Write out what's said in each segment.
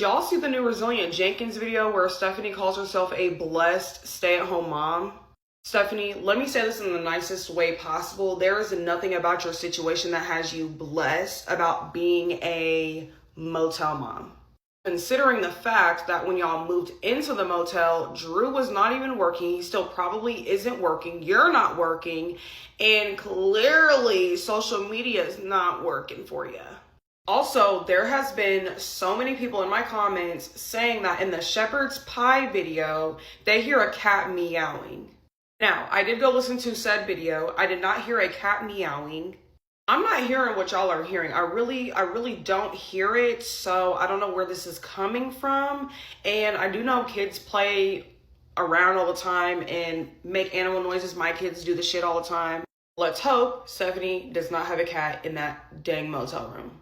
Did y'all see the new Resilient Jenkins video where Stephanie calls herself a blessed stay-at-home mom? Stephanie, let me say this in the nicest way possible. There is nothing about your situation that has you blessed about being a motel mom. Considering the fact that when y'all moved into the motel, Drew was not even working. He still probably isn't working. You're not working. And clearly social media is not working for you. Also, there has been so many people in my comments saying that in the shepherd's pie video, they hear a cat meowing. Now, I did go listen to said video. I did not hear a cat meowing. I'm not hearing what y'all are hearing. I really don't hear it, so I don't know where this is coming from. And I do know kids play around all the time and make animal noises. My kids do the shit all the time. Let's hope Stephanie does not have a cat in that dang motel room.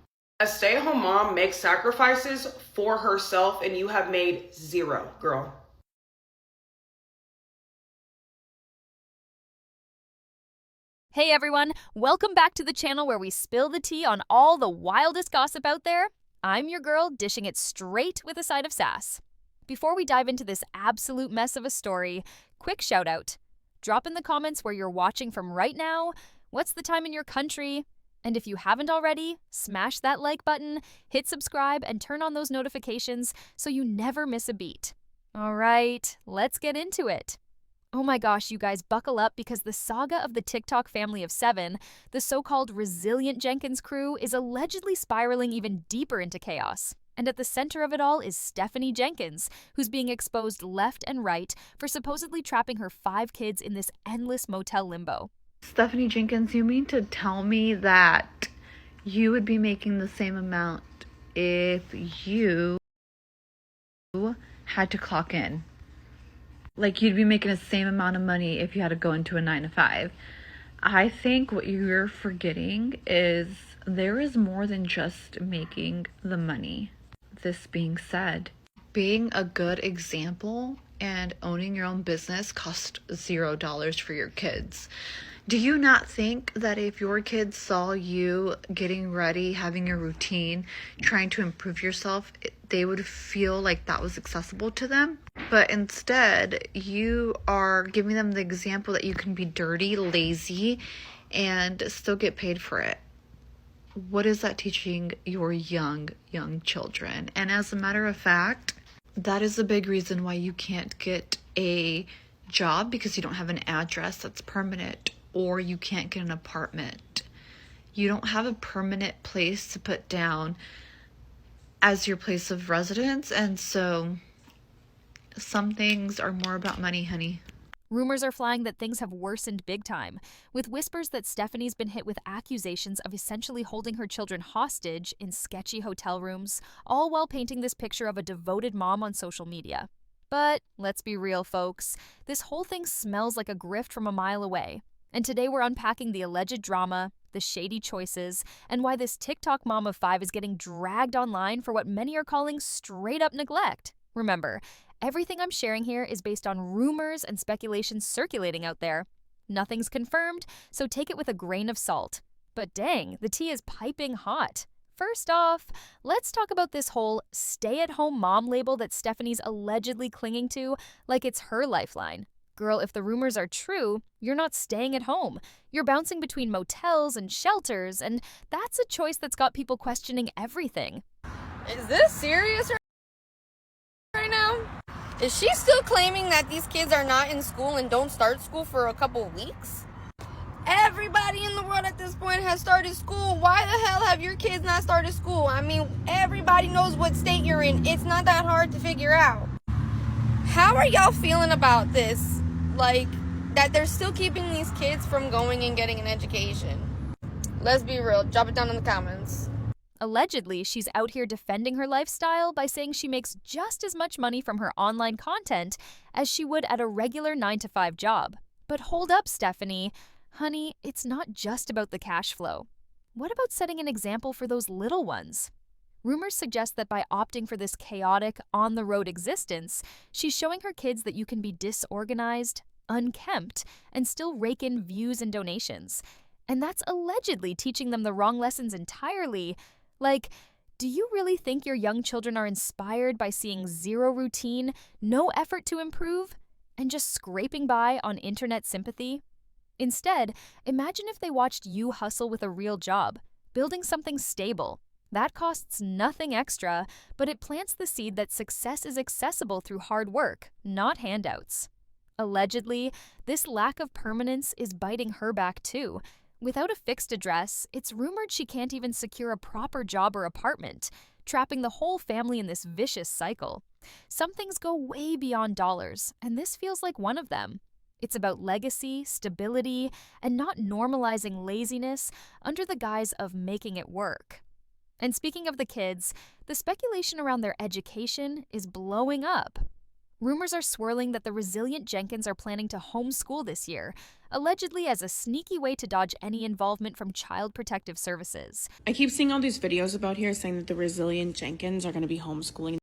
A stay-at-home mom makes sacrifices for herself, and you have made zero, girl. Hey everyone, welcome back to the channel where we spill the tea on all the wildest gossip out there. I'm your girl, dishing it straight with a side of sass. Before we dive into this absolute mess of a story, quick shout out. Drop in the comments where you're watching from right now, what's the time in your country, and if you haven't already, smash that like button, hit subscribe, and turn on those notifications so you never miss a beat. All right, let's get into it. Oh my gosh, you guys, buckle up because the saga of the TikTok family of 7, the so-called Resilient Jenkins crew, is allegedly spiraling even deeper into chaos. And at the center of it all is Stephanie Jenkins, who's being exposed left and right for supposedly trapping her 5 kids in this endless motel limbo. Stephanie Jenkins, you mean to tell me that you would be making the same amount if you had to clock in? Like, you'd be making the same amount of money if you had to go into a 9 to 5. I think what you're forgetting is there is more than just making the money. This being said, being a good example and owning your own business costs $0 for your kids. Do you not think that if your kids saw you getting ready, having your routine, trying to improve yourself, they would feel like that was accessible to them? But instead, you are giving them the example that you can be dirty, lazy, and still get paid for it. What is that teaching your young children? And as a matter of fact, that is a big reason why you can't get a job, because you don't have an address that's permanent, or you can't get an apartment. You don't have a permanent place to put down as your place of residence, and so some things are more about money, honey. Rumors are flying that things have worsened big time, with whispers that Stephanie's been hit with accusations of essentially holding her children hostage in sketchy hotel rooms, all while painting this picture of a devoted mom on social media. But let's be real, folks. This whole thing smells like a grift from a mile away. And today we're unpacking the alleged drama, the shady choices, and why this TikTok mom of 5 is getting dragged online for what many are calling straight-up neglect. Remember, everything I'm sharing here is based on rumors and speculations circulating out there. Nothing's confirmed, so take it with a grain of salt. But dang, the tea is piping hot. First off, let's talk about this whole stay-at-home mom label that Stephanie's allegedly clinging to like it's her lifeline. Girl, if the rumors are true, you're not staying at home. You're bouncing between motels and shelters, and that's a choice that's got people questioning everything. Is this serious right now? Is she still claiming that these kids are not in school and don't start school for a couple of weeks? Everybody in the world at this point has started school. Why the hell have your kids not started school? I mean, everybody knows what state you're in. It's not that hard to figure out. How are y'all feeling about this? Like, that they're still keeping these kids from going and getting an education? Let's be real. Drop it down in the comments. Allegedly, she's out here defending her lifestyle by saying she makes just as much money from her online content as she would at a regular 9 to 5 job. But hold up, Stephanie. Honey, it's not just about the cash flow. What about setting an example for those little ones? Rumors suggest that by opting for this chaotic, on-the-road existence, she's showing her kids that you can be disorganized, unkempt, and still rake in views and donations. And that's allegedly teaching them the wrong lessons entirely. Like, Do you really think your young children are inspired by seeing zero routine, no effort to improve, and just scraping by on internet sympathy? Instead, imagine if they watched you hustle with a real job, building something stable. That costs nothing extra, but it plants the seed that success is accessible through hard work, not handouts. Allegedly, this lack of permanence is biting her back too. Without a fixed address, it's rumored she can't even secure a proper job or apartment, trapping the whole family in this vicious cycle. Some things go way beyond dollars, and this feels like one of them. It's about legacy, stability, and not normalizing laziness under the guise of making it work. And speaking of the kids, the speculation around their education is blowing up. Rumors are swirling that the resilient Jenkins are planning to homeschool this year, allegedly as a sneaky way to dodge any involvement from Child Protective Services. I keep seeing all these videos about here saying that the resilient Jenkins are going to be homeschooling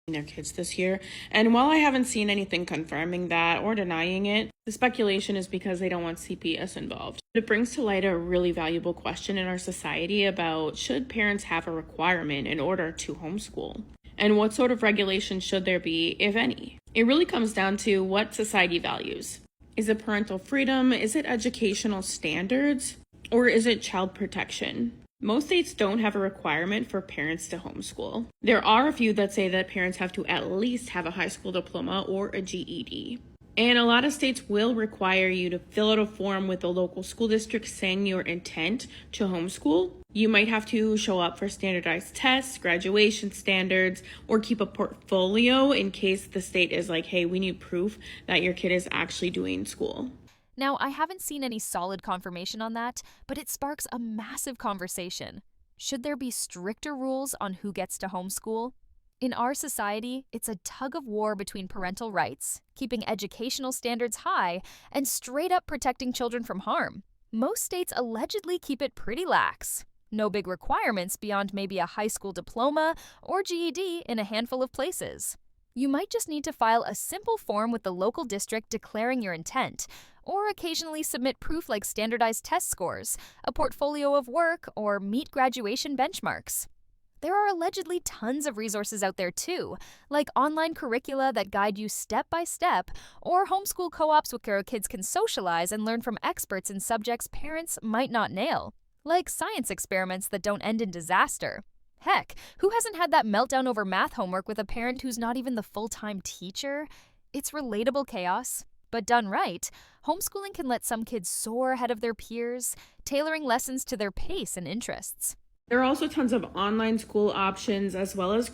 their kids this year. And while I haven't seen anything confirming that or denying it, the speculation is because they don't want CPS involved. It brings to light a really valuable question in our society about should parents have a requirement in order to homeschool? And what sort of regulation should there be, if any? It really comes down to what society values. Is it parental freedom? Is it educational standards? Or is it child protection? Most states don't have a requirement for parents to homeschool. There are a few that say that parents have to at least have a high school diploma or a GED. And a lot of states will require you to fill out a form with the local school district saying your intent to homeschool. You might have to show up for standardized tests, graduation standards, or keep a portfolio in case the state is like, hey, we need proof that your kid is actually doing school. Now, I haven't seen any solid confirmation on that, but it sparks a massive conversation. Should there be stricter rules on who gets to homeschool? In our society, it's a tug of war between parental rights, keeping educational standards high, and straight up protecting children from harm. Most states allegedly keep it pretty lax. No big requirements beyond maybe a high school diploma or GED in a handful of places. You might just need to file a simple form with the local district declaring your intent, or occasionally submit proof like standardized test scores, a portfolio of work, or meet graduation benchmarks. There are allegedly tons of resources out there too, like online curricula that guide you step by step, or homeschool co-ops where kids can socialize and learn from experts in subjects parents might not nail, like science experiments that don't end in disaster. Heck, who hasn't had that meltdown over math homework with a parent who's not even the full-time teacher? It's relatable chaos, but done right, homeschooling can let some kids soar ahead of their peers, tailoring lessons to their pace and interests. There are also tons of online school options as well as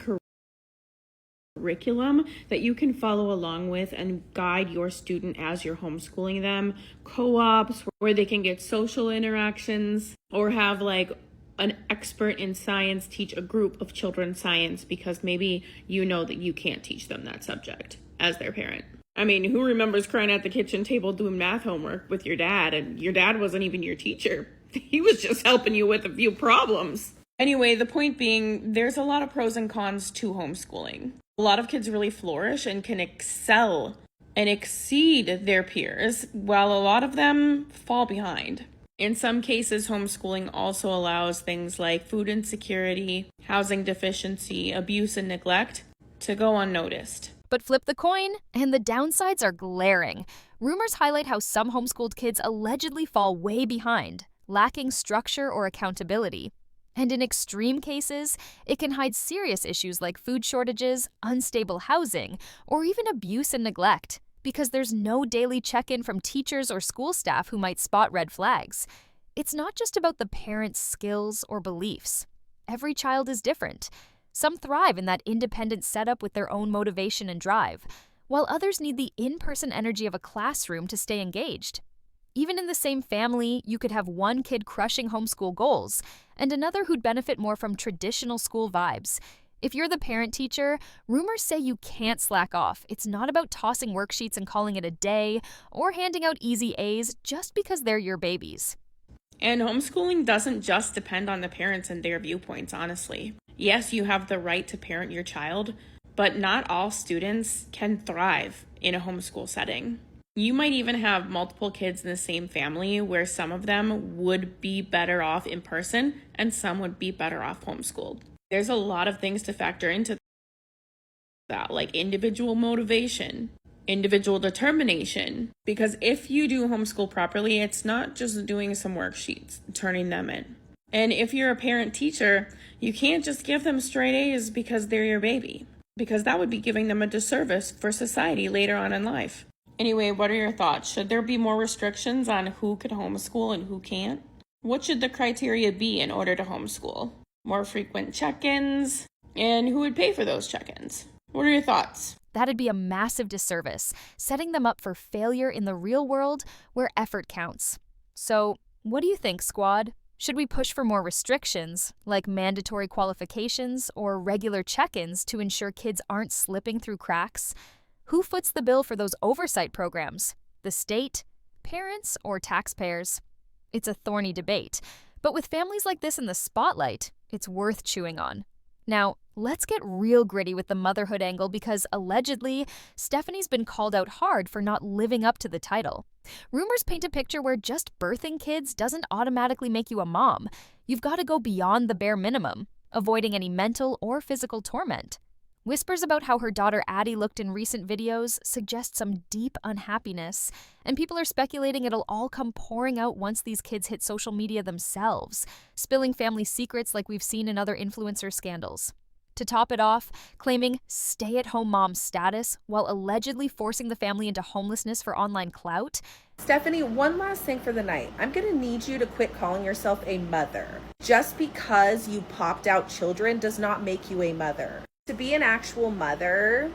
curriculum that you can follow along with and guide your student as you're homeschooling them. Co-ops where they can get social interactions or have like an expert in science teach a group of children science because maybe you know that you can't teach them that subject as their parent. I mean, who remembers crying at the kitchen table doing math homework with your dad and your dad wasn't even your teacher? He was just helping you with a few problems. Anyway, the point being, there's a lot of pros and cons to homeschooling. A lot of kids really flourish and can excel and exceed their peers, while a lot of them fall behind. In some cases, homeschooling also allows things like food insecurity, housing deficiency, abuse, and neglect to go unnoticed. But flip the coin, and the downsides are glaring. Rumors highlight how some homeschooled kids allegedly fall way behind, lacking structure or accountability. And in extreme cases, it can hide serious issues like food shortages, unstable housing, or even abuse and neglect, because there's no daily check-in from teachers or school staff who might spot red flags. It's not just about the parents' skills or beliefs. Every child is different. Some thrive in that independent setup with their own motivation and drive, while others need the in-person energy of a classroom to stay engaged. Even in the same family, you could have one kid crushing homeschool goals and another who'd benefit more from traditional school vibes. If you're the parent-teacher, rumors say you can't slack off. It's not about tossing worksheets and calling it a day or handing out easy A's just because they're your babies. And homeschooling doesn't just depend on the parents and their viewpoints, honestly. Yes, you have the right to parent your child, but not all students can thrive in a homeschool setting. You might even have multiple kids in the same family where some of them would be better off in person and some would be better off homeschooled. There's a lot of things to factor into that, like individual motivation, individual determination. Because if you do homeschool properly, it's not just doing some worksheets, turning them in. And if you're a parent teacher, you can't just give them straight A's because they're your baby, because that would be giving them a disservice for society later on in life. Anyway, what are your thoughts? Should there be more restrictions on who could homeschool and who can't? What should the criteria be in order to homeschool? More frequent check-ins? And who would pay for those check-ins? What are your thoughts? That'd be a massive disservice, setting them up for failure in the real world where effort counts. So, what do you think, squad? Should we push for more restrictions, like mandatory qualifications or regular check-ins to ensure kids aren't slipping through cracks? Who foots the bill for those oversight programs? The state, parents, or taxpayers? It's a thorny debate, but with families like this in the spotlight, it's worth chewing on. Now, let's get real gritty with the motherhood angle because allegedly, Stephanie's been called out hard for not living up to the title. Rumors paint a picture where just birthing kids doesn't automatically make you a mom. You've got to go beyond the bare minimum, avoiding any mental or physical torment. Whispers about how her daughter Addie looked in recent videos suggest some deep unhappiness, and people are speculating it'll all come pouring out once these kids hit social media themselves, spilling family secrets like we've seen in other influencer scandals. To top it off, claiming stay-at-home mom status while allegedly forcing the family into homelessness for online clout. Stephanie, one last thing for the night. I'm going to need you to quit calling yourself a mother. Just because you popped out children does not make you a mother. To be an actual mother,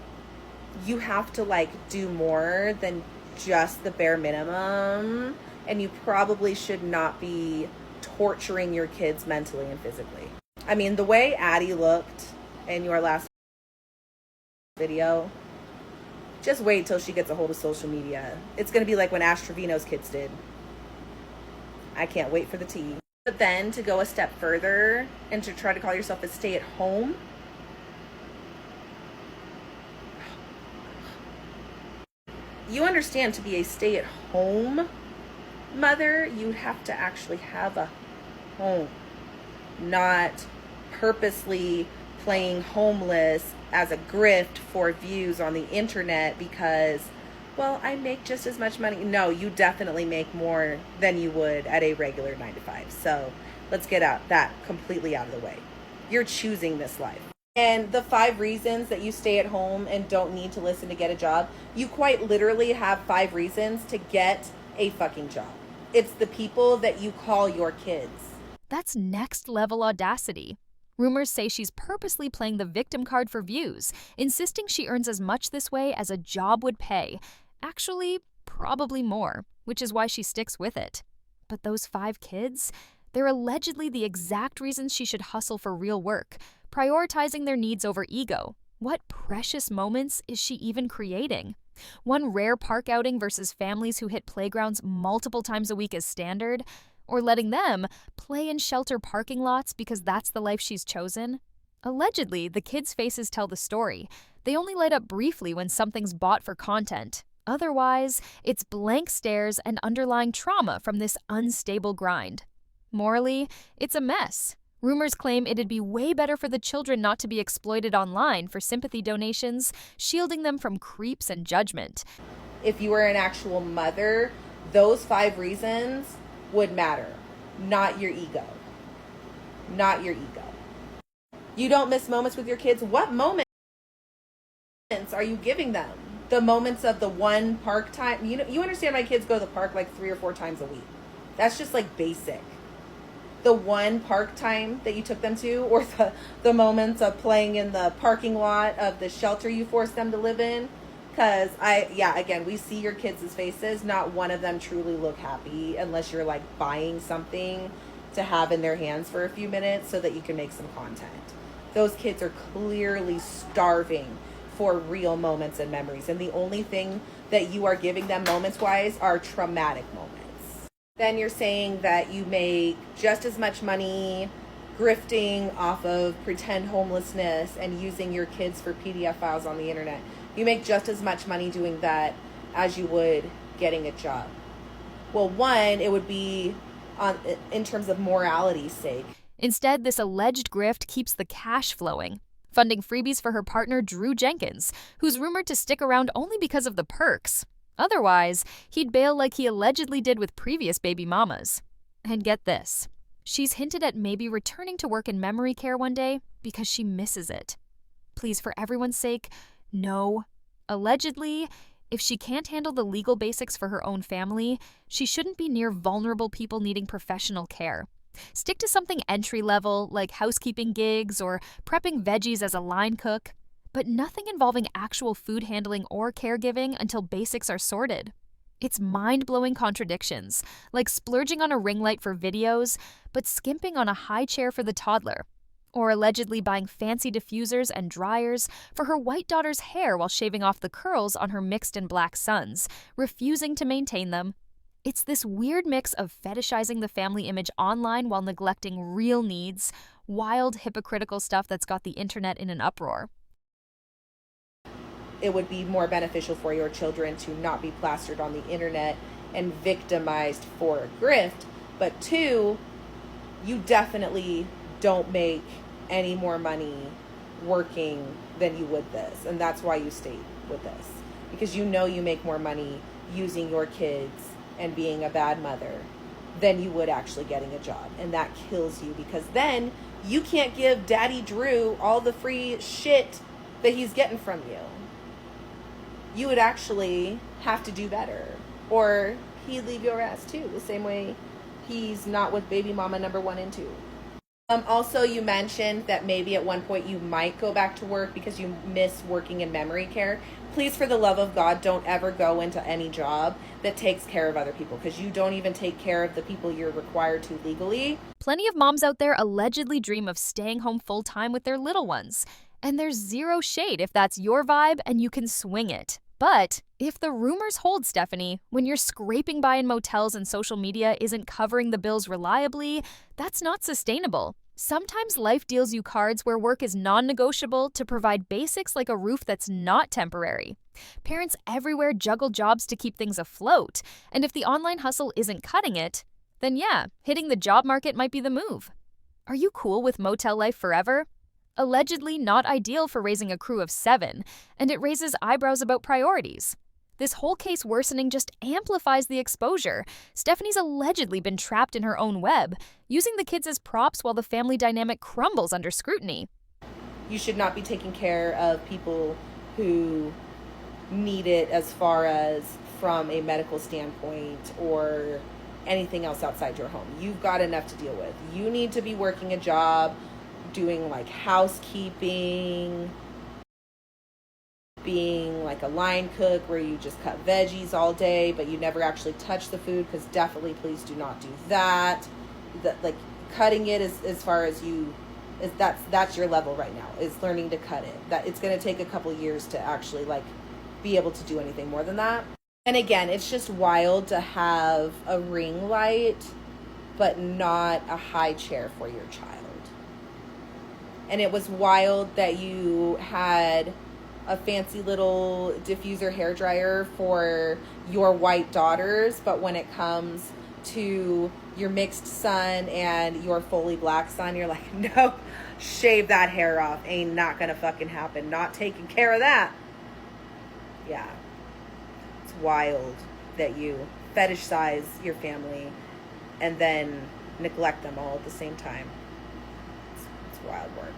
you have to do more than just the bare minimum, and you probably should not be torturing your kids mentally and physically. I mean, the way Addie looked in your last video, just wait till she gets a hold of social media. It's going to be like when Ash Trevino's kids did. I can't wait for the tea. But then to go a step further and to try to call yourself a stay-at-home, you understand, to be a stay-at-home mother, you have to actually have a home, not purposely playing homeless as a grift for views on the internet because, well, I make just as much money. No, you definitely make more than you would at a regular 9-to-5. So let's get that completely out of the way. You're choosing this life. And the 5 reasons that you stay at home and don't need to listen to get a job, you quite literally have 5 reasons to get a fucking job. It's the people that you call your kids. That's next level audacity. Rumors say she's purposely playing the victim card for views, insisting she earns as much this way as a job would pay. Actually, probably more, which is why she sticks with it. But those 5 kids? They're allegedly the exact reasons she should hustle for real work, prioritizing their needs over ego. What precious moments is she even creating? One rare park outing versus families who hit playgrounds multiple times a week as standard? Or letting them play in shelter parking lots because that's the life she's chosen? Allegedly, the kids' faces tell the story. They only light up briefly when something's bought for content. Otherwise, it's blank stares and underlying trauma from this unstable grind. Morally, it's a mess. Rumors claim it'd be way better for the children not to be exploited online for sympathy donations, shielding them from creeps and judgment. If you were an actual mother, those 5 reasons would matter, not your ego. Not your ego. You don't miss moments with your kids. What moments are you giving them? The moments of the one park time. You understand my kids go to the park 3 or 4 times a week. That's just basic. The one park time that you took them to, or the moments of playing in the parking lot of the shelter you forced them to live in. Because again, we see your kids' faces. Not one of them truly look happy unless you're buying something to have in their hands for a few minutes so that you can make some content. Those kids are clearly starving for real moments and memories. And the only thing that you are giving them moments-wise are traumatic moments. Then you're saying that you make just as much money grifting off of pretend homelessness and using your kids for PDF files on the internet. You make just as much money doing that as you would getting a job? Well, one, it would be in terms of morality's sake. Instead, this alleged grift keeps the cash flowing, funding freebies for her partner Drew Jenkins, who's rumored to stick around only because of the perks. Otherwise, he'd bail like he allegedly did with previous baby mamas. And get this, she's hinted at maybe returning to work in memory care one day because she misses it. Please, for everyone's sake, no. Allegedly, if she can't handle the legal basics for her own family, she shouldn't be near vulnerable people needing professional care. Stick to something entry-level, like housekeeping gigs or prepping veggies as a line cook, but nothing involving actual food handling or caregiving until basics are sorted. It's mind-blowing contradictions, like splurging on a ring light for videos, but skimping on a high chair for the toddler, or allegedly buying fancy diffusers and dryers for her white daughter's hair while shaving off the curls on her mixed and black sons, refusing to maintain them. It's this weird mix of fetishizing the family image online while neglecting real needs, wild, hypocritical stuff that's got the internet in an uproar. It would be more beneficial for your children to not be plastered on the internet and victimized for a grift. But two, you definitely don't make any more money working than you would this. And that's why you stayed with this. Because you know you make more money using your kids and being a bad mother than you would actually getting a job. And that kills you, because then you can't give Daddy Drew all the free shit that he's getting from you. You would actually have to do better, or he'd leave your ass too, the same way he's not with baby mama number 1 and 2. Also, you mentioned that maybe at one point you might go back to work because you miss working in memory care. Please, for the love of God, don't ever go into any job that takes care of other people, because you don't even take care of the people you're required to legally. Plenty of moms out there allegedly dream of staying home full-time with their little ones. And there's zero shade if that's your vibe and you can swing it. But if the rumors hold, Stephanie, when you're scraping by in motels and social media isn't covering the bills reliably, that's not sustainable. Sometimes life deals you cards where work is non-negotiable to provide basics like a roof that's not temporary. Parents everywhere juggle jobs to keep things afloat, and if the online hustle isn't cutting it, then yeah, hitting the job market might be the move. Are you cool with motel life forever? Allegedly not ideal for raising a crew of 7, and it raises eyebrows about priorities. This whole case worsening just amplifies the exposure. Stephanie's allegedly been trapped in her own web, using the kids as props while the family dynamic crumbles under scrutiny. You should not be taking care of people who need it, as far as from a medical standpoint or anything else outside your home. You've got enough to deal with. You need to be working a job, doing like housekeeping, being like a line cook where you just cut veggies all day but you never actually touch the food, because definitely please do not do that. Like cutting it is, as far as you is, that's your level right now, is learning to cut it. That it's going to take a couple years to actually like be able to do anything more than that. And again, it's just wild to have a ring light but not a high chair for your child. And it was wild that you had a fancy little diffuser hairdryer for your white daughters, but when it comes to your mixed son and your fully black son, you're like, no, shave that hair off. Ain't not gonna fucking happen. Not taking care of that. Yeah. It's wild that you fetishize your family and then neglect them all at the same time. It's wild work.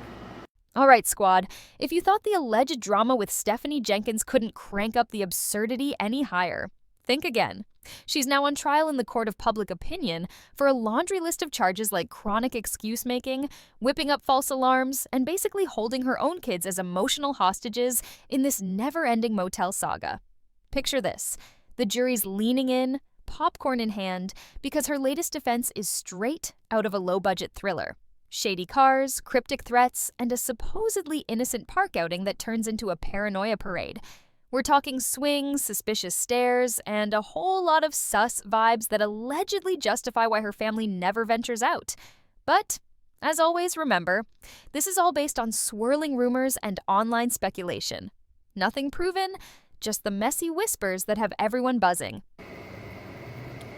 All right, squad, if you thought the alleged drama with Stephanie Jenkins couldn't crank up the absurdity any higher, think again. She's now on trial in the court of public opinion for a laundry list of charges like chronic excuse-making, whipping up false alarms, and basically holding her own kids as emotional hostages in this never-ending motel saga. Picture this: the jury's leaning in, popcorn in hand, because her latest defense is straight out of a low-budget thriller. Shady cars, cryptic threats, and a supposedly innocent park outing that turns into a paranoia parade. We're talking swings, suspicious stares, and a whole lot of sus vibes that allegedly justify why her family never ventures out. But, as always, remember, this is all based on swirling rumors and online speculation. Nothing proven, just the messy whispers that have everyone buzzing.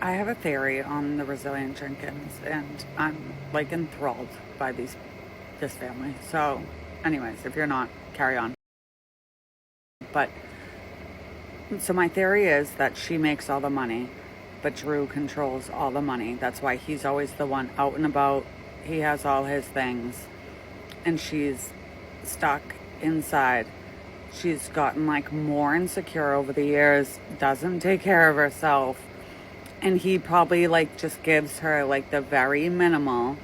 I have a theory on the resilient Jenkins, and I'm like enthralled by this family. So anyways, if you're not, carry on. But so my theory is that she makes all the money, but Drew controls all the money. That's why he's always the one out and about. He has all his things, and she's stuck inside. She's gotten like more insecure over the years, doesn't take care of herself, and he probably like just gives her like the very minimal.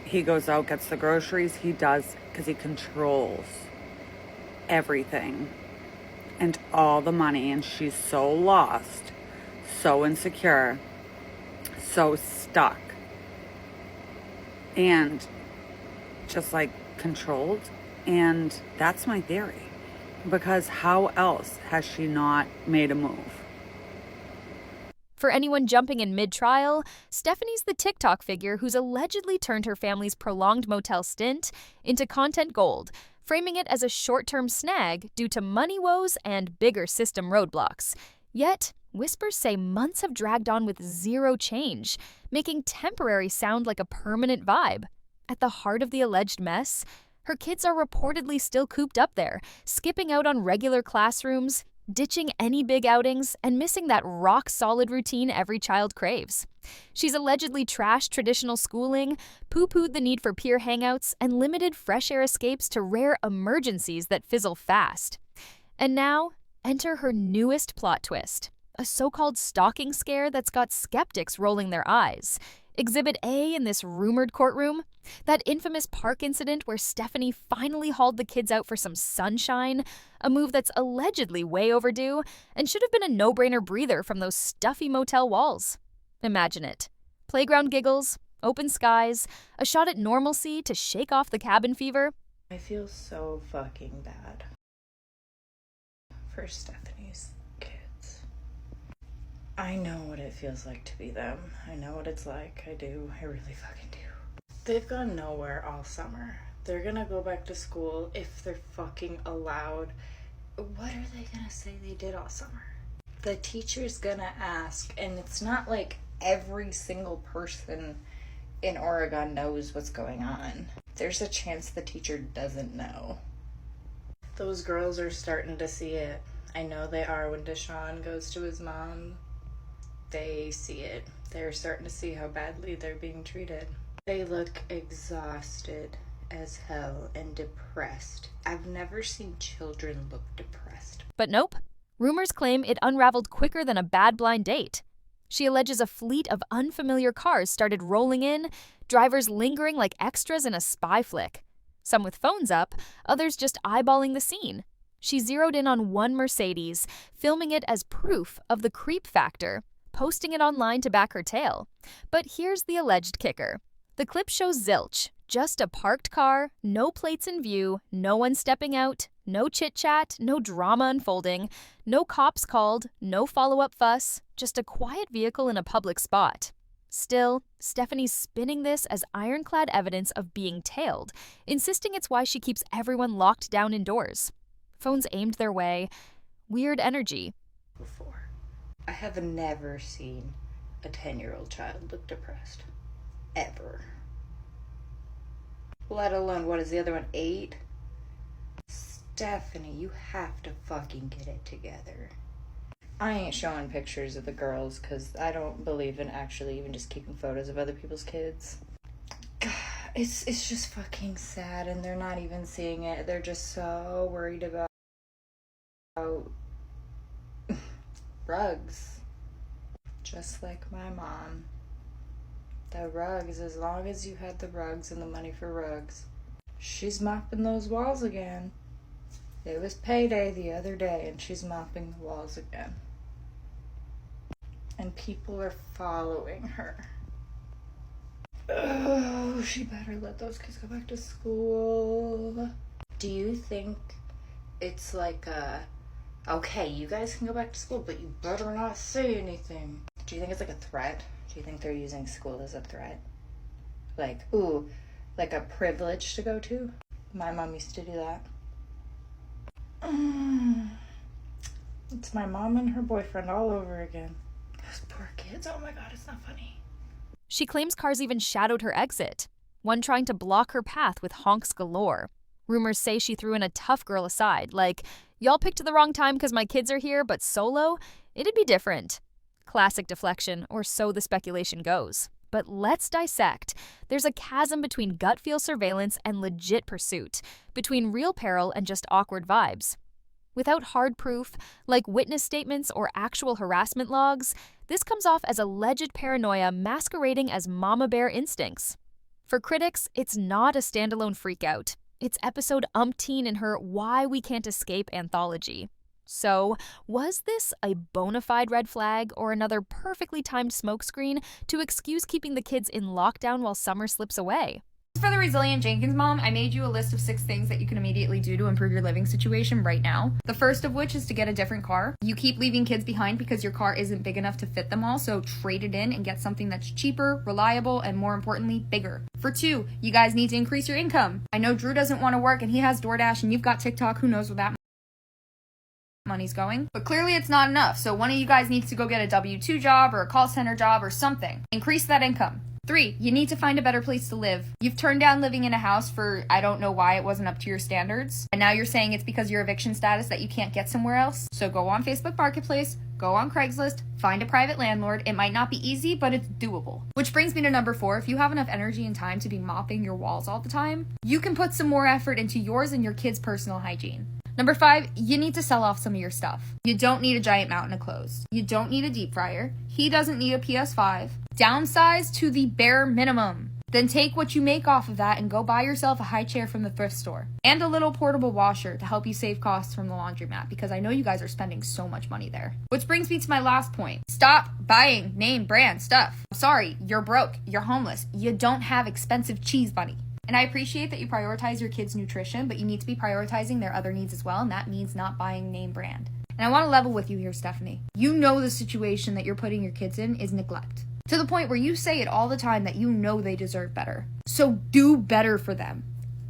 He goes out, gets the groceries, he does, because he controls everything and all the money, and she's so lost, so insecure, so stuck, and just like controlled. And that's my theory, because how else has she not made a move? For anyone jumping in mid-trial, Stephanie's the TikTok figure who's allegedly turned her family's prolonged motel stint into content gold, framing it as a short-term snag due to money woes and bigger system roadblocks. Yet, whispers say months have dragged on with zero change, making temporary sound like a permanent vibe. At the heart of the alleged mess, her kids are reportedly still cooped up there, skipping out on regular classrooms, ditching any big outings, and missing that rock-solid routine every child craves. She's allegedly trashed traditional schooling, poo-pooed the need for peer hangouts, and limited fresh air escapes to rare emergencies that fizzle fast. And now, enter her newest plot twist, a so-called stalking scare that's got skeptics rolling their eyes. Exhibit A in this rumored courtroom? That infamous park incident where Stephanie finally hauled the kids out for some sunshine, a move that's allegedly way overdue and should have been a no-brainer breather from those stuffy motel walls. Imagine it. Playground giggles, open skies, a shot at normalcy to shake off the cabin fever. I feel so fucking bad for Stephanie's kids. I know what it feels like to be them. I know what it's like. I do. I really fucking do. They've gone nowhere all summer. They're gonna go back to school if they're fucking allowed. What are they gonna say they did all summer? The teacher's gonna ask, and it's not like every single person in Oregon knows what's going on. There's a chance the teacher doesn't know. Those girls are starting to see it. I know they are. When Deshaun goes to his mom, they see it. They're starting to see how badly they're being treated. They look exhausted as hell and depressed. I've never seen children look depressed. But nope. Rumors claim it unraveled quicker than a bad blind date. She alleges a fleet of unfamiliar cars started rolling in, drivers lingering like extras in a spy flick. Some with phones up, others just eyeballing the scene. She zeroed in on one Mercedes, filming it as proof of the creep factor, posting it online to back her tale. But here's the alleged kicker. The clip shows zilch, just a parked car, no plates in view, no one stepping out, no chit-chat, no drama unfolding, no cops called, no follow-up fuss, just a quiet vehicle in a public spot. Still, Stephanie's spinning this as ironclad evidence of being tailed, insisting it's why she keeps everyone locked down indoors. Phones aimed their way. Weird energy. Before. I have never seen a 10-year-old child look depressed. Ever. Let alone, what is the other one, 8? Stephanie, you have to fucking get it together. I ain't showing pictures of the girls because I don't believe in actually even just keeping photos of other people's kids. God, it's just fucking sad, and they're not even seeing it. They're just so worried about rugs. Just like my mom. The rugs, as long as you had the rugs and the money for rugs. She's mopping those walls again. It was payday the other day, and she's mopping the walls again. And people are following her. Oh, she better let those kids go back to school. Do you think it's like okay, you guys can go back to school, but you better not say anything? Do you think it's like a threat? Do you think they're using school as a threat? Like, ooh, like a privilege to go to? My mom used to do that. It's my mom and her boyfriend all over again. Those poor kids. Oh my God, it's not funny. She claims cars even shadowed her exit, one trying to block her path with honks galore. Rumors say she threw in a tough girl aside, like, y'all picked the wrong time because my kids are here, but solo? It'd be different. Classic deflection, or so the speculation goes. But let's dissect. There's a chasm between gut feel surveillance and legit pursuit, between real peril and just awkward vibes. Without hard proof, like witness statements or actual harassment logs, this comes off as alleged paranoia masquerading as mama bear instincts. For critics, it's not a standalone freakout. It's episode umpteen in her Why We Can't Escape anthology. So, was this a bona fide red flag or another perfectly timed smokescreen to excuse keeping the kids in lockdown while summer slips away? For the Resilient Jenkins mom, I made you a list of 6 things that you can immediately do to improve your living situation right now. The first of which is to get a different car. You keep leaving kids behind because your car isn't big enough to fit them all, so trade it in and get something that's cheaper, reliable, and more importantly, bigger. For 2, you guys need to increase your income. I know Drew doesn't want to work and he has DoorDash and you've got TikTok, who knows where that money's going. But clearly it's not enough, so one of you guys needs to go get a W-2 job or a call center job or something. Increase that income. 3, you need to find a better place to live. You've turned down living in a house for I don't know why it wasn't up to your standards. And now you're saying it's because your eviction status that you can't get somewhere else. So go on Facebook Marketplace, go on Craigslist, find a private landlord. It might not be easy, but it's doable. Which brings me to number 4. If you have enough energy and time to be mopping your walls all the time, you can put some more effort into yours and your kids' personal hygiene. Number 5, you need to sell off some of your stuff. You don't need a giant mountain of clothes. You don't need a deep fryer. He doesn't need a PS5. Downsize to the bare minimum. Then take what you make off of that and go buy yourself a high chair from the thrift store. And a little portable washer to help you save costs from the laundromat, because I know you guys are spending so much money there. Which brings me to my last point. Stop buying name brand stuff. Sorry, you're broke. You're homeless. You don't have expensive cheese money. And I appreciate that you prioritize your kids' nutrition, but you need to be prioritizing their other needs as well, and that means not buying name brand. And I want to level with you here, Stephanie. You know the situation that you're putting your kids in is neglect. To the point where you say it all the time that you know they deserve better. So do better for them.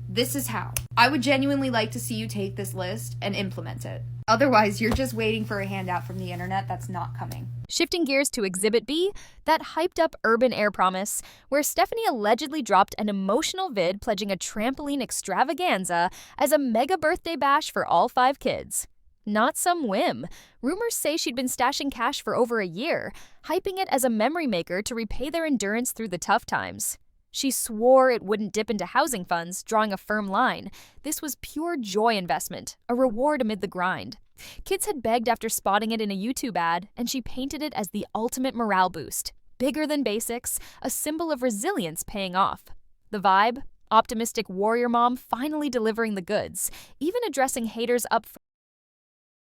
This is how. I would genuinely like to see you take this list and implement it. Otherwise, you're just waiting for a handout from the internet that's not coming. Shifting gears to Exhibit B, that hyped-up urban air promise, where Stephanie allegedly dropped an emotional vid pledging a trampoline extravaganza as a mega birthday bash for all 5 kids. Not some whim. Rumors say she'd been stashing cash for over a year, hyping it as a memory maker to repay their endurance through the tough times. She swore it wouldn't dip into housing funds, drawing a firm line. This was pure joy investment, a reward amid the grind. Kids had begged after spotting it in a YouTube ad, and she painted it as the ultimate morale boost. Bigger than basics, a symbol of resilience paying off. The vibe? Optimistic warrior mom finally delivering the goods, even addressing haters up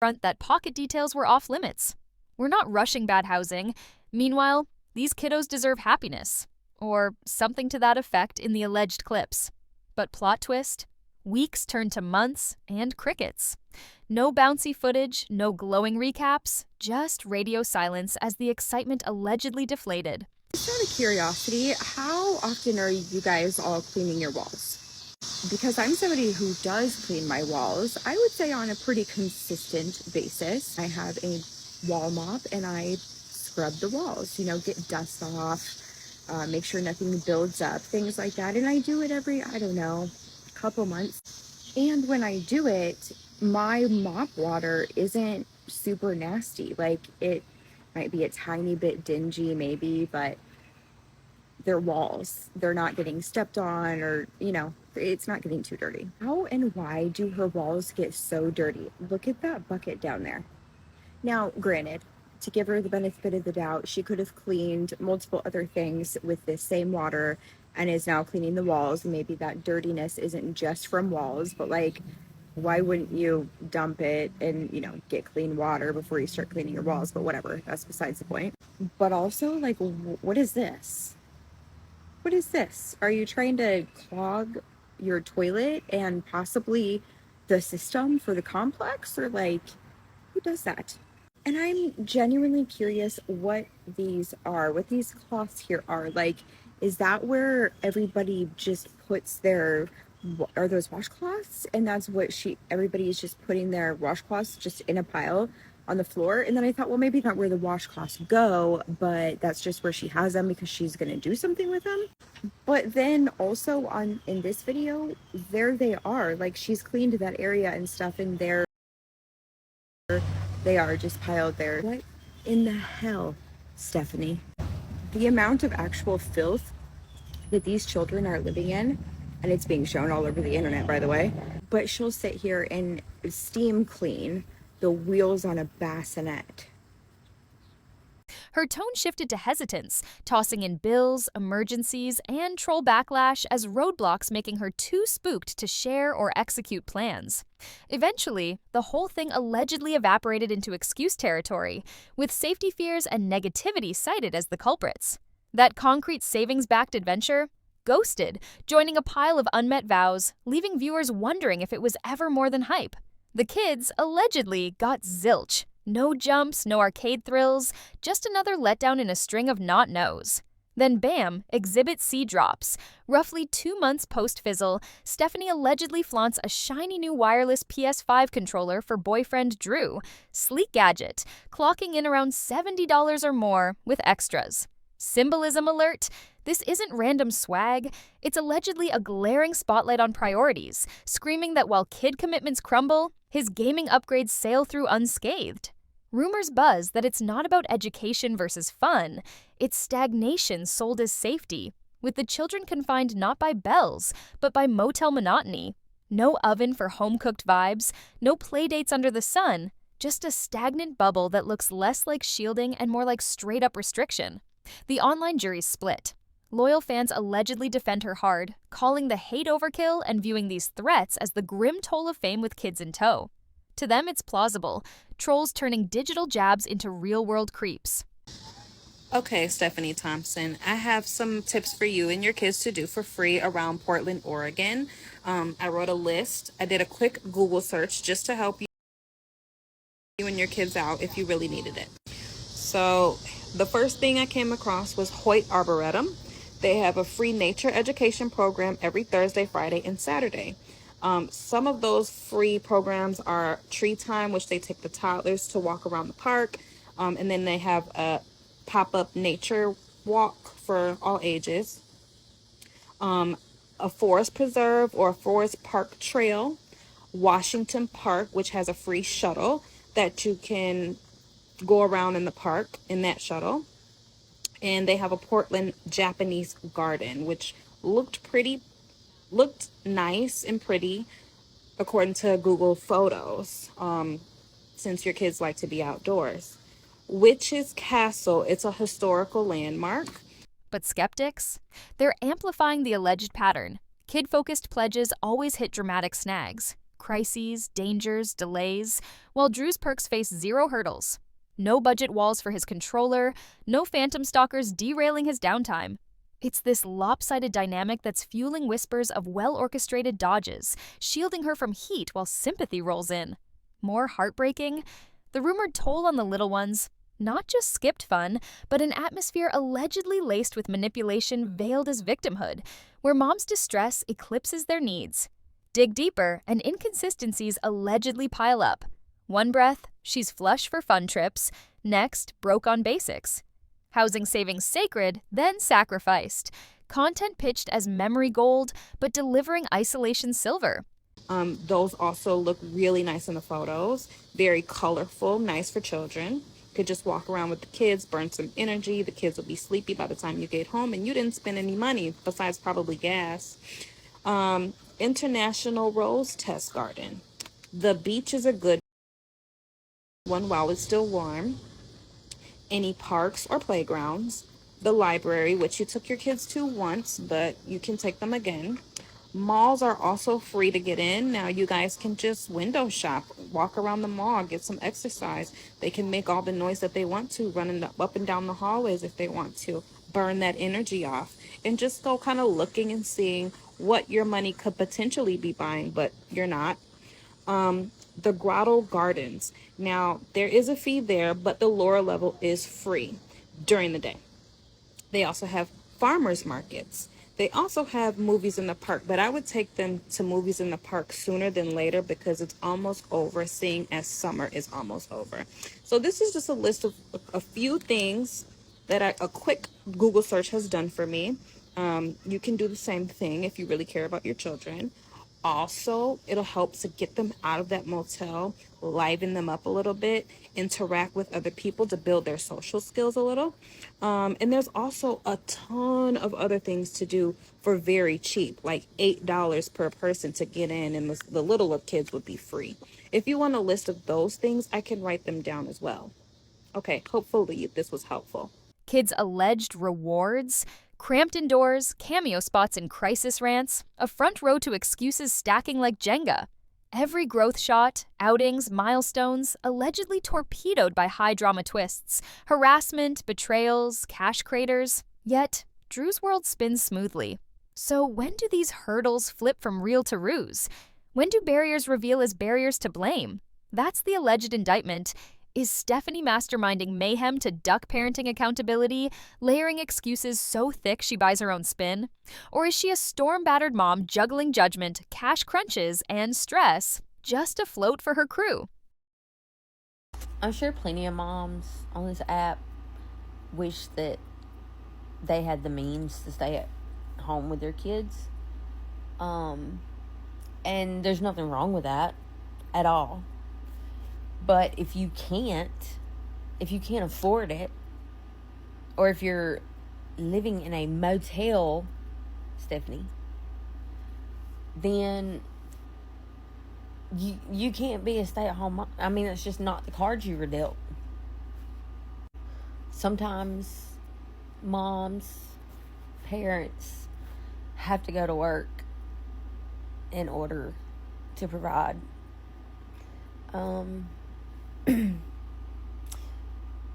front that pocket details were off limits. We're not rushing bad housing. Meanwhile, these kiddos deserve happiness. Or something to that effect in the alleged clips. But plot twist? Weeks turned to months and crickets. No bouncy footage, no glowing recaps, just radio silence as the excitement allegedly deflated. Just out of curiosity, how often are you guys all cleaning your walls? Because I'm somebody who does clean my walls, I would say on a pretty consistent basis. I have a wall mop and I scrub the walls, get dust off, make sure nothing builds up, things like that. And I do it every, couple months. And when I do it, my mop water isn't super nasty. Like, it might be a tiny bit dingy maybe, but they're walls. They're not getting stepped on or, it's not getting too dirty. How and why do her walls get so dirty? Look at that bucket down there. Now, granted, to give her the benefit of the doubt, she could have cleaned multiple other things with this same water and is now cleaning the walls. Maybe that dirtiness isn't just from walls, but why wouldn't you dump it and, get clean water before you start cleaning your walls? But whatever, that's besides the point. But also, what is this? What is this? Are you trying to clog your toilet and possibly the system for the complex? Or who does that? And I'm genuinely curious what these are, what these cloths here are. Is that where everybody just puts are those washcloths? And that's what everybody is just putting their washcloths just in a pile on the floor. And then I thought, well, maybe not where the washcloths go, but that's just where she has them because she's going to do something with them. But then also in this video, there they are. Like, she's cleaned that area and stuff, and there they are just piled there. What in the hell, Stephanie? The amount of actual filth that these children are living in, and it's being shown all over the internet, by the way, but she'll sit here and steam clean the wheels on a bassinet. Her tone shifted to hesitance, tossing in bills, emergencies, and troll backlash as roadblocks, making her too spooked to share or execute plans. Eventually, the whole thing allegedly evaporated into excuse territory, with safety fears and negativity cited as the culprits. That concrete savings-backed adventure? Ghosted, joining a pile of unmet vows, leaving viewers wondering if it was ever more than hype. The kids allegedly got zilch. No jumps, no arcade thrills, just another letdown in a string of not no's. Then bam, Exhibit C drops. Roughly 2 months post-fizzle, Stephanie allegedly flaunts a shiny new wireless PS5 controller for boyfriend Drew. Sleek gadget, clocking in around $70 or more with extras. Symbolism alert? This isn't random swag. It's allegedly a glaring spotlight on priorities, screaming that while kid commitments crumble, his gaming upgrades sail through unscathed. Rumors buzz that it's not about education versus fun, it's stagnation sold as safety, with the children confined not by bells, but by motel monotony. No oven for home-cooked vibes, no playdates under the sun, just a stagnant bubble that looks less like shielding and more like straight-up restriction. The online jury's split. Loyal fans allegedly defend her hard, calling the hate overkill and viewing these threats as the grim toll of fame with kids in tow. To them, it's plausible, trolls turning digital jabs into real-world creeps. Okay, Stephanie Thompson, I have some tips for you and your kids to do for free around Portland, Oregon. I wrote a list. I did a quick Google search just to help you and your kids out if you really needed it. So the first thing I came across was Hoyt Arboretum. They have a free nature education program every Thursday, Friday, and Saturday. Some of those free programs are tree time, which they take the toddlers to walk around the park. And then they have a pop-up nature walk for all ages. A forest preserve or a forest park trail. Washington Park, which has a free shuttle that you can go around in the park in that shuttle. And they have a Portland Japanese garden, which looked nice and pretty according to Google Photos, since your kids like to be outdoors. Witch's Castle, it's a historical landmark. But skeptics? They're amplifying the alleged pattern. Kid-focused pledges always hit dramatic snags. Crises, dangers, delays, while Drew's perks face zero hurdles. No budget walls for his controller, no phantom stalkers derailing his downtime. It's this lopsided dynamic that's fueling whispers of well-orchestrated dodges, shielding her from heat while sympathy rolls in. More heartbreaking? The rumored toll on the little ones. Not just skipped fun, but an atmosphere allegedly laced with manipulation veiled as victimhood, where mom's distress eclipses their needs. Dig deeper, and inconsistencies allegedly pile up. One breath, she's flush for fun trips. Next, broke on basics. Housing savings sacred, then sacrificed. Content pitched as memory gold, but delivering isolation silver. Those also look really nice in the photos. Very colorful, nice for children. Could just walk around with the kids, burn some energy. The kids will be sleepy by the time you get home, and you didn't spend any money besides probably gas. International Rose Test Garden. The beach is a good one while it's still warm. Any parks or playgrounds. The library, which you took your kids to once, but you can take them again. Malls are also free to get in. Now you guys can just window shop, walk around the mall, get some exercise. They can make all the noise that they want to, running up and down the hallways if they want to, burn that energy off, and just go kind of looking and seeing what your money could potentially be buying, but you're not. The Grotto Gardens. Now, there is a fee there, but the lower level is free during the day. They also have farmers markets. They also have movies in the park, but I would take them to movies in the park sooner than later because it's almost over, seeing as summer is almost over. So this is just a list of a few things that a quick Google search has done for me. You can do the same thing if you really care about your children. Also, it'll help to get them out of that motel, liven them up a little bit, interact with other people to build their social skills a little. And there's also a ton of other things to do for very cheap, like $8 per person to get in, and the littler kids would be free. If you want a list of those things, I can write them down as well. Okay, hopefully this was helpful. Kids' alleged rewards, cramped indoors, cameo spots in crisis rants, a front row to excuses stacking like Jenga. Every growth shot, outings, milestones, allegedly torpedoed by high-drama twists, harassment, betrayals, cash craters. Yet, Drew's world spins smoothly. So when do these hurdles flip from real to ruse? When do barriers reveal as barriers to blame? That's the alleged indictment. Is Stephanie masterminding mayhem to duck parenting accountability, layering excuses so thick she buys her own spin? Or is she a storm-battered mom juggling judgment, cash crunches, and stress just afloat for her crew? I'm sure plenty of moms on this app wish that they had the means to stay at home with their kids. And there's nothing wrong with that at all. But if you can't afford it, or if you're living in a motel, Stephanie, then you can't be a stay-at-home mom. I mean, it's just not the cards you were dealt. Sometimes moms, parents have to go to work in order to provide.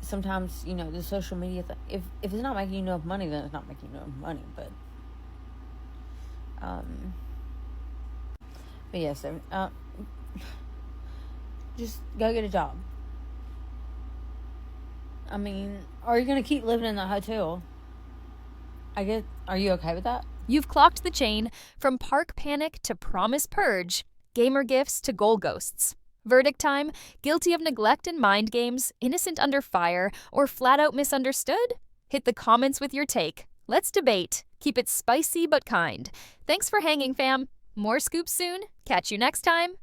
Sometimes, the social media if it's not making you enough money, then it's not making you enough money. But yes, just go get a job. I mean, are you gonna keep living in the hotel? Are you okay with that? You've clocked the chain from park panic to promise purge, gamer gifts to goal ghosts. Verdict time: guilty of neglect and mind games, innocent under fire, or flat out misunderstood? Hit the comments with your take. Let's debate. Keep it spicy but kind. Thanks for hanging, fam. More scoops soon. Catch you next time.